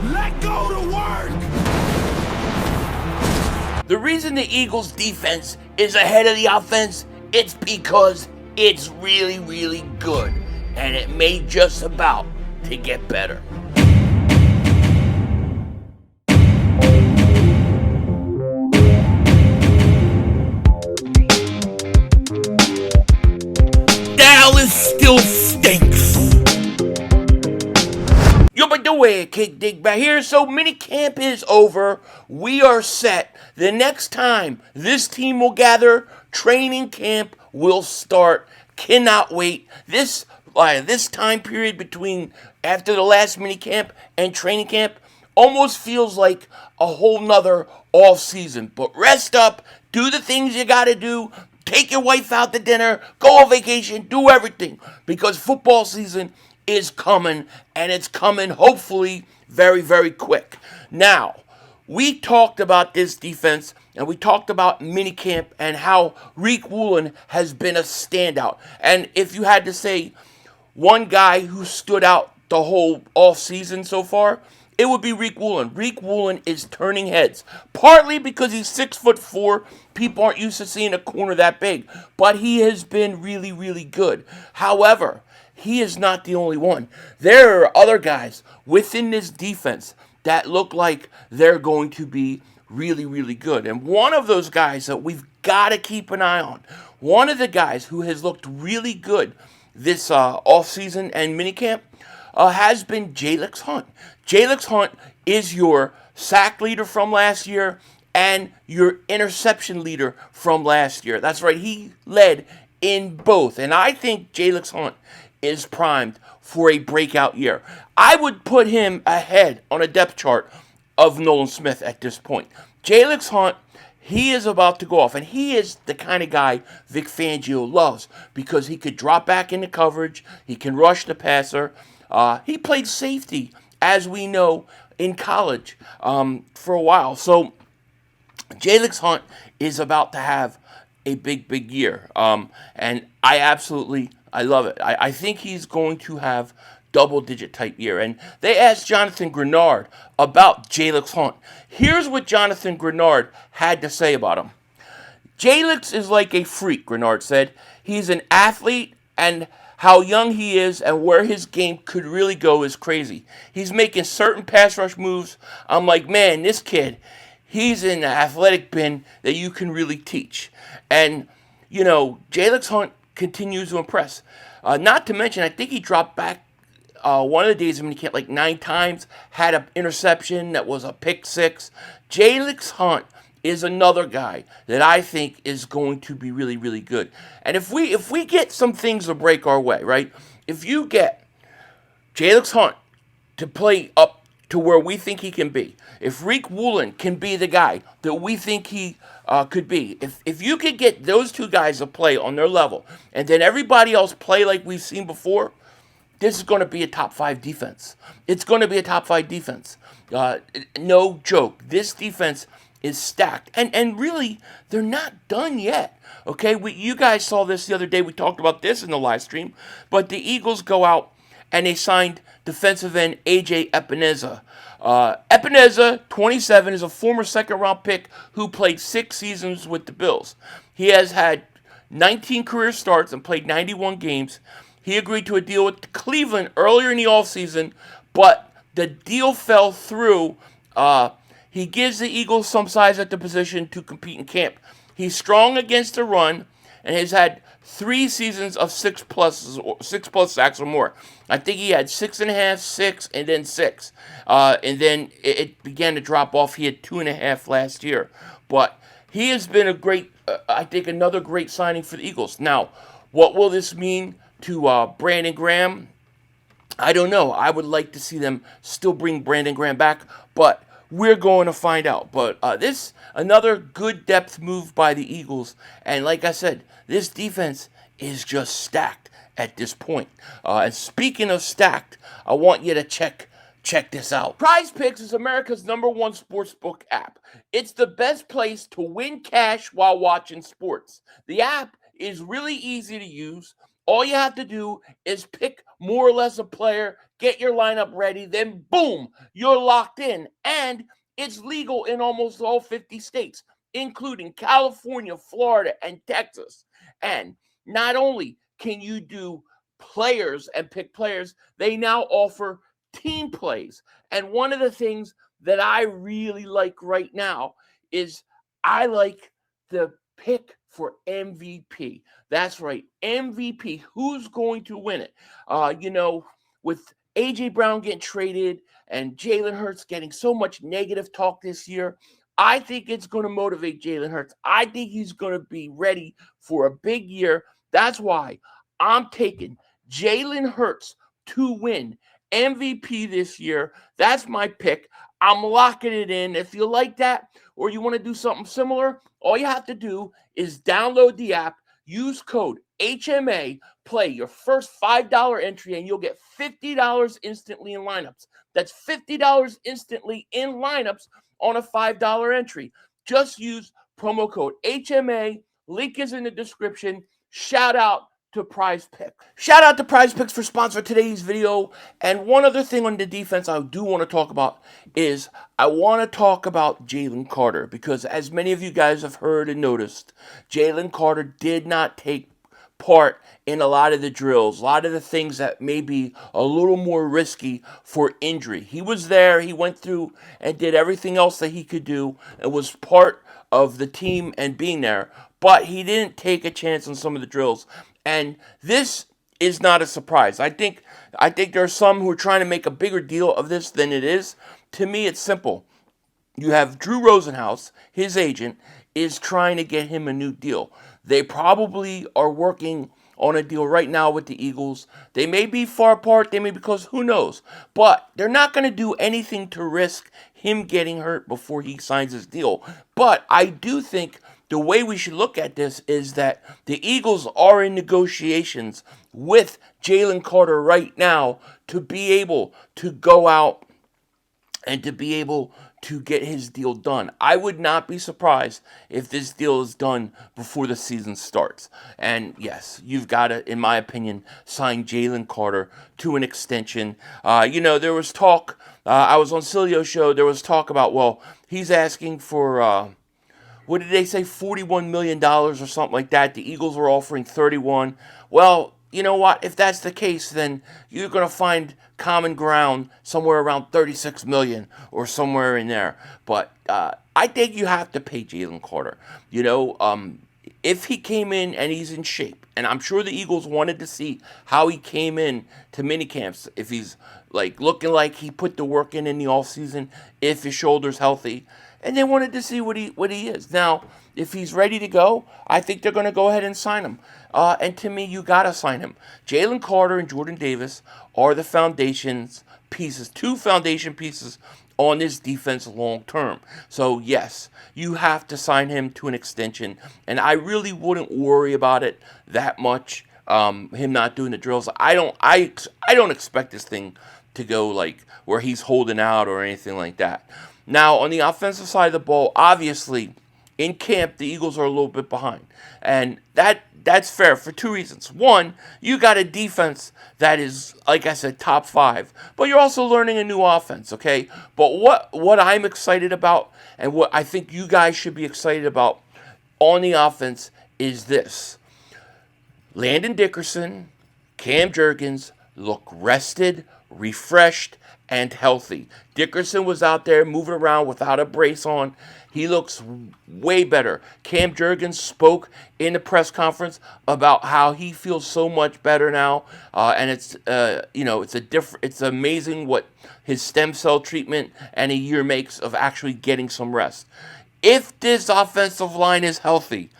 Let go to work! The reason the Eagles' defense is ahead of the offense, it's because it's really, really good, and it may just about to get better. Dallas still stinks. Yo, by the way, Kick Dig back here. So mini camp is over. We are set. The next time this team will gather, training camp will start. Cannot wait. This time period between after the last mini camp and training camp almost feels like a whole nother off season. But rest up, do the things you gotta do. Take your wife out to dinner, go on vacation, do everything. Because football season is coming, and it's coming hopefully very, very quick. Now, we talked about this defense, and we talked about minicamp and how Riq Woolen has been a standout. And if you had to say one guy who stood out the whole offseason so far, it would be Riq Woolen. Riq Woolen is turning heads, partly because he's 6'4". People aren't used to seeing a corner that big, but he has been really, really good. However, he is not the only one. There are other guys within this defense that look like they're going to be really, really good. And one of those guys that we've got to keep an eye on, one of the guys who has looked really good this offseason and minicamp has been Jalyx Hunt. Jalyx Hunt is your sack leader from last year and your interception leader from last year. That's right, he led in both. And I think Jalyx Hunt is primed for a breakout year. I would put him ahead on a depth chart of Nolan Smith at this point. Jalyx Hunt, he is about to go off, and he is the kind of guy Vic Fangio loves because he could drop back into coverage, he can rush the passer. He played safety, as we know, in college for a while. So Jalyx Hunt is about to have a big, big year. And I love it. I think he's going to have double-digit type year. And they asked Jonathan Greenard about Jalyx Hunt. Here's what Jonathan Greenard had to say about him. Jalyx is like a freak, Greenard said. He's an athlete, and how young he is and where his game could really go is crazy. He's making certain pass rush moves. I'm like, man, this kid, he's in the athletic bin that you can really teach. And, Jalyx Hunt continues to impress. Not to mention, I think he dropped back one of the days when he came like 9 times, had an interception that was a pick 6. Jalyx Hunt is another guy that I think is going to be really, really good. And if we get some things to break our way, right? If you get Jalyx Hunt to play up to where we think he can be, if Riq Woolen can be the guy that we think he could be, if you could get those two guys to play on their level, and then everybody else play like we've seen before, this is going to be a top 5 defense. It's going to be a top 5 defense. No joke. This defense is stacked. And really, they're not done yet. Okay, you guys saw this the other day. We talked about this in the live stream. But the Eagles go out and they signed defensive end A.J. Epenesa. Epenesa, 27, is a former second-round pick who played 6 seasons with the Bills. He has had 19 career starts and played 91 games. He agreed to a deal with Cleveland earlier in the offseason, but the deal fell through. He gives the Eagles some size at the position to compete in camp. He's strong against the run and has had 3 seasons of 6+ sacks or more. I think he had 6.5, 6, and then 6. And then it began to drop off. He had 2.5 last year. But he has been another great signing for the Eagles. Now, what will this mean to Brandon Graham? I don't know. I would like to see them still bring Brandon Graham back, but we're going to find out. But this, another good depth move by the Eagles. And like I said, this defense is just stacked at this point. And speaking of stacked, I want you to check this out. Prize Picks is America's #1 sportsbook app. It's the best place to win cash while watching sports. The app is really easy to use. All you have to do is pick more or less a player, get your lineup ready, then boom, you're locked in. And it's legal in almost all 50 states, including California, Florida, and Texas. And not only can you do players and pick players, they now offer team plays. And one of the things that I really like right now is I like the pick for MVP. That's right, MVP. Who's going to win it? With AJ Brown getting traded and Jalen Hurts getting so much negative talk this year, I think it's going to motivate Jalen Hurts. I think he's going to be ready for a big year. That's why I'm taking Jalen Hurts to win MVP this year. That's my pick. I'm locking it in. If you like that or you want to do something similar, all you have to do is download the app, use code HMA, play your first $5 entry, and you'll get $50 instantly in lineups. That's $50 instantly in lineups on a $5 entry. Just use promo code HMA. Link is in the description. Shout out to Prize Picks. Shout out to Prize Picks for sponsoring today's video. And one other thing on the defense I do want to talk about is I want to talk about Jalen Carter, because as many of you guys have heard and noticed, Jalen Carter did not take part in a lot of the drills, a lot of the things that may be a little more risky for injury. He was there, he went through and did everything else that he could do and was part of the team and being there, but he didn't take a chance on some of the drills. And this is not a surprise. I think there are some who are trying to make a bigger deal of this than it is. To me, it's simple. You have Drew Rosenhaus, his agent, is trying to get him a new deal. They probably are working on a deal right now with the Eagles. They may be far apart, they may be close, who knows. But they're not going to do anything to risk him getting hurt before he signs his deal. But I do think the way we should look at this is that the Eagles are in negotiations with Jalen Carter right now to be able to go out and to be able to get his deal done. I would not be surprised if this deal is done before the season starts. And yes, you've got to, in my opinion, sign Jalen Carter to an extension. There was talk, I was on Cilio's show, there was talk about, well, he's asking for what did they say, $41 million or something like that. The Eagles were offering 31. Well, you know what? If that's the case, then you're going to find common ground somewhere around $36 million or somewhere in there. But I think you have to pay Jalen Carter. If he came in and he's in shape, and I'm sure the Eagles wanted to see how he came in to minicamps, if he's looking like he put the work in the offseason, if his shoulder's healthy, and they wanted to see what he is. Now, if he's ready to go, I think they're going to go ahead and sign him. And to me, you got to sign him. Jalen Carter and Jordan Davis are the foundations pieces, two foundation pieces on this defense long term. So, yes, you have to sign him to an extension. And I really wouldn't worry about it that much, him not doing the drills. I don't expect this thing to go where he's holding out or anything like that. Now, on the offensive side of the ball, obviously, in camp, the Eagles are a little bit behind. And that's fair for two reasons. One, you got a defense that is, like I said, top 5. But you're also learning a new offense, okay? But what I'm excited about and what I think you guys should be excited about on the offense is this. Landon Dickerson, Cam Jurgens look rested, refreshed, and healthy. Dickerson was out there moving around without a brace on. He looks way better. Cam Jurgens spoke in the press conference about how he feels so much better now, and it's amazing what his stem cell treatment and a year makes of actually getting some rest. If this offensive line is healthy,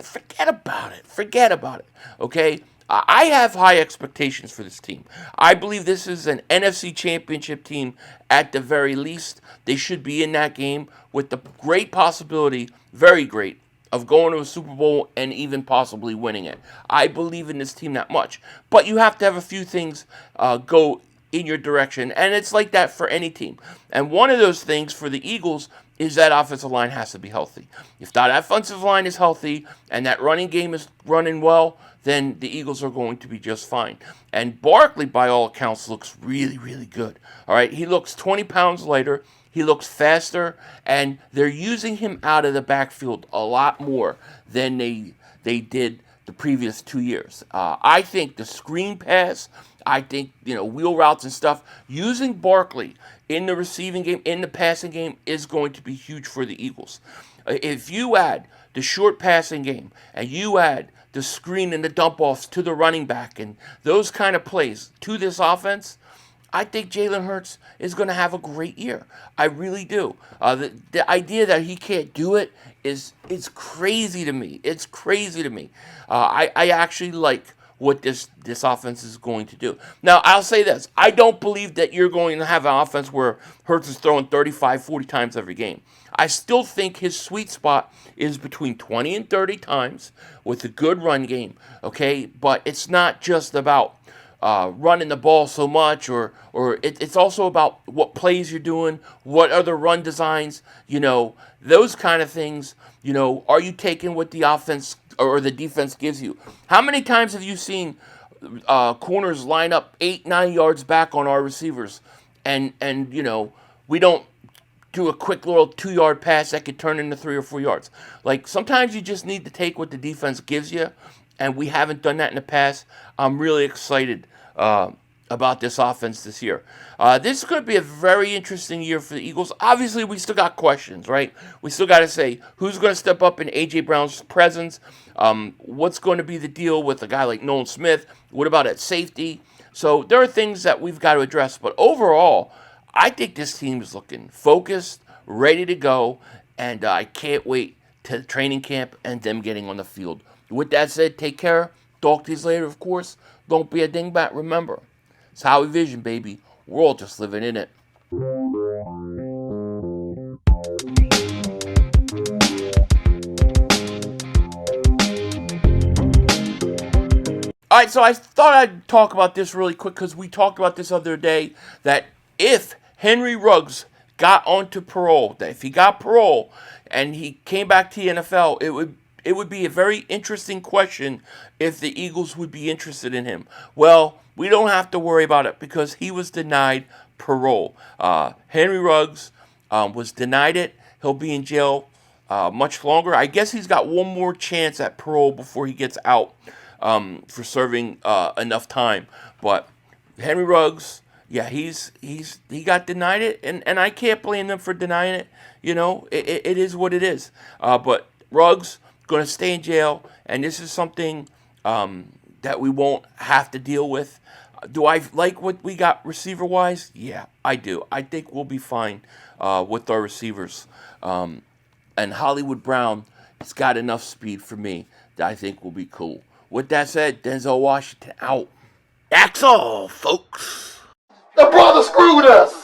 forget about it. Okay. I have high expectations for this team. I believe this is an NFC Championship team at the very least. They should be in that game with the great possibility, very great, of going to a Super Bowl and even possibly winning it. I believe in this team that much. But you have to have a few things go in your direction. And it's like that for any team. And one of those things for the Eagles is that offensive line has to be healthy. If that offensive line is healthy and that running game is running well, then the Eagles are going to be just fine. And Barkley, by all accounts, looks really, really good. All right, he looks 20 pounds lighter. He looks faster, and they're using him out of the backfield a lot more than they did the previous 2 years. I think the screen pass, I think, wheel routes and stuff, using Barkley in the receiving game, in the passing game, is going to be huge for the Eagles. If you add the short passing game and you add the screen and the dump offs to the running back and those kind of plays to this offense, I think Jalen Hurts is going to have a great year. I really do. The idea that he can't do it is crazy to me. It's crazy to me. I actually like what this offense is going to do. Now, I'll say this. I don't believe that you're going to have an offense where Hurts is throwing 35, 40 times every game. I still think his sweet spot is between 20 and 30 times with a good run game, okay? But it's not just about running the ball so much, or it's also about what plays you're doing, what are the run designs, those kind of things. Are you taking what the offense or the defense gives you? How many times have you seen corners line up 8-9 yards back on our receivers, and we don't do a quick little 2-yard pass that could turn into 3 or 4 yards? Like, sometimes you just need to take what the defense gives you, and we haven't done that in the past. I'm really excited about this offense this year. This is going to be a very interesting year for the Eagles. Obviously, we still got questions, right? We still got to say who's going to step up in A.J. Brown's presence. What's going to be the deal with a guy like Nolan Smith? What about at safety? So there are things that we've got to address. But overall, I think this team is looking focused, ready to go, and I can't wait to training camp and them getting on the field. With that said, take care. Talk to you later, of course. Don't be a dingbat. Remember, it's Howie Vision, baby. We're all just living in it. All right, so I thought I'd talk about this really quick because we talked about this other day, that if Henry Ruggs got onto parole, that if he got parole and he came back to the NFL, it would be a very interesting question if the Eagles would be interested in him. Well, we don't have to worry about it because he was denied parole. Henry Ruggs was denied it. He'll be in jail much longer. I guess he's got one more chance at parole before he gets out for serving enough time. But Henry Ruggs, yeah, he got denied it, and I can't blame them for denying it. It is what it is. But Ruggs going to stay in jail, and this is something that we won't have to deal with. Do I like what we got receiver-wise? Yeah, I do. I think we'll be fine with our receivers. And Hollywood Brown has got enough speed for me that I think will be cool. With that said, Denzel Washington out. That's all, folks. The brother screwed us.